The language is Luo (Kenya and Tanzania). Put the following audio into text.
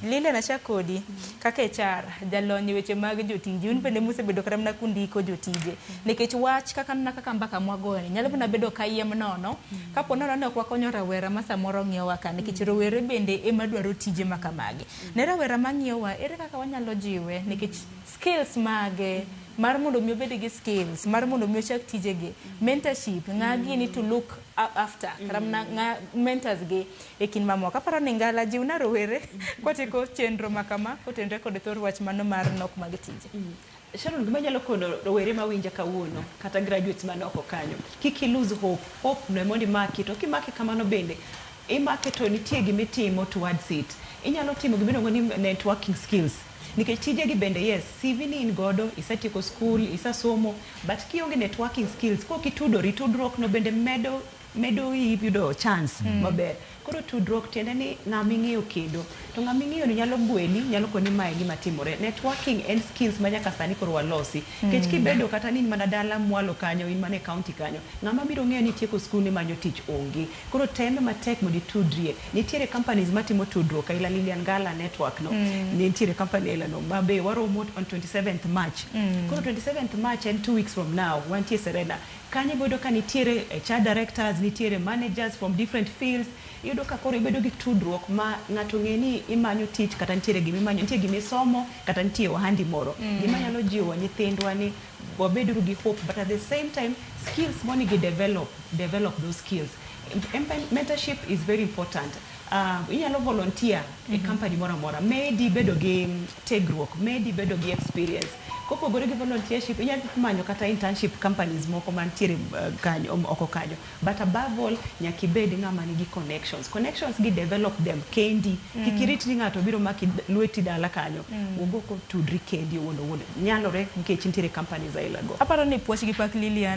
Lile na chakodi kaka HR jalony weche mag jotije un bende musebedo kata mana kundiko jotije nikech wach kaka mbaka mwagoni nyalo bana bedo kayiem nono kapo nono ne wakonyo rawera ma samoro ng'iewa ka nikech rowere bende ema dwaro tije makamagi ne rawera mang'iewa ere kaka wanyalo jiwe nikech skills mage mar mondo mi obed gi skills mar mondo mi ochak tijege mentorship ng'agi ni to look after karamna mentors ge ekin mamoko kaparo ni ngala jiwna rowere kotiko chenro makama kotenre kod thor wach mano mar nok mag tije. Sharon, gima nyalo kono rowere mawinja kawuono kata graduates manoko kanyo kiki lose hope no mondo imaki to kimaki kamano bende imaki to nitie gimitimo towards it inyalo timo gimiluongo ni networking skills nikech tijegi bende yes CV ni in godo isatieko school isasomo but kionge networking skills tudruok no bende medo yudo chance maber koro tudruok tiende ni ng'ami ng'iyo kedo to ng'ami ng'iyo ni nyalo gweli nyalo koni mae gima timore networking and skills manyaka sani koro walosi kech kibedo kata ni mana dala mwalo kanyo in mane county kanyo ng'ama biro ng'eyo ni tieko school ni manyo tich onge koro teme matek modi tudrie nitiere companies matimo tudruok ila Lilian Gala network no nitiere company ila no mabe waromo on 27th March koro 27th March and 2 weeks from now wantie Serena kanye bodo ka nitiere HR directors nitiere managers from different fields yudo ka koro ibedo gi tudruok ma ng'ato ng'eni imanyo tich kata nitiere gimimanyo nitiere gimisomo kata nitiere ohandi moro gima nyalo jiwo nyithindwa ni wabedru gi hope but at the same time skills money gi develop those skills. Mentorship is very important. Inyalo volunteer e company mora mora medi bedo gi tegruok medi bedo gi experience kopogore gi volunteership inyalo manyo kata internship companies moko mantiere kanyo oko kanyo but above all nyaki bed ng'ama nigi connections gi develop them kendi kikirit ni ng'ato biro maki lweti dala kanyo ugo ko tudri kendi wono nyalore nikech nitiere companies ailago aparo ni puoch gi pak Lilian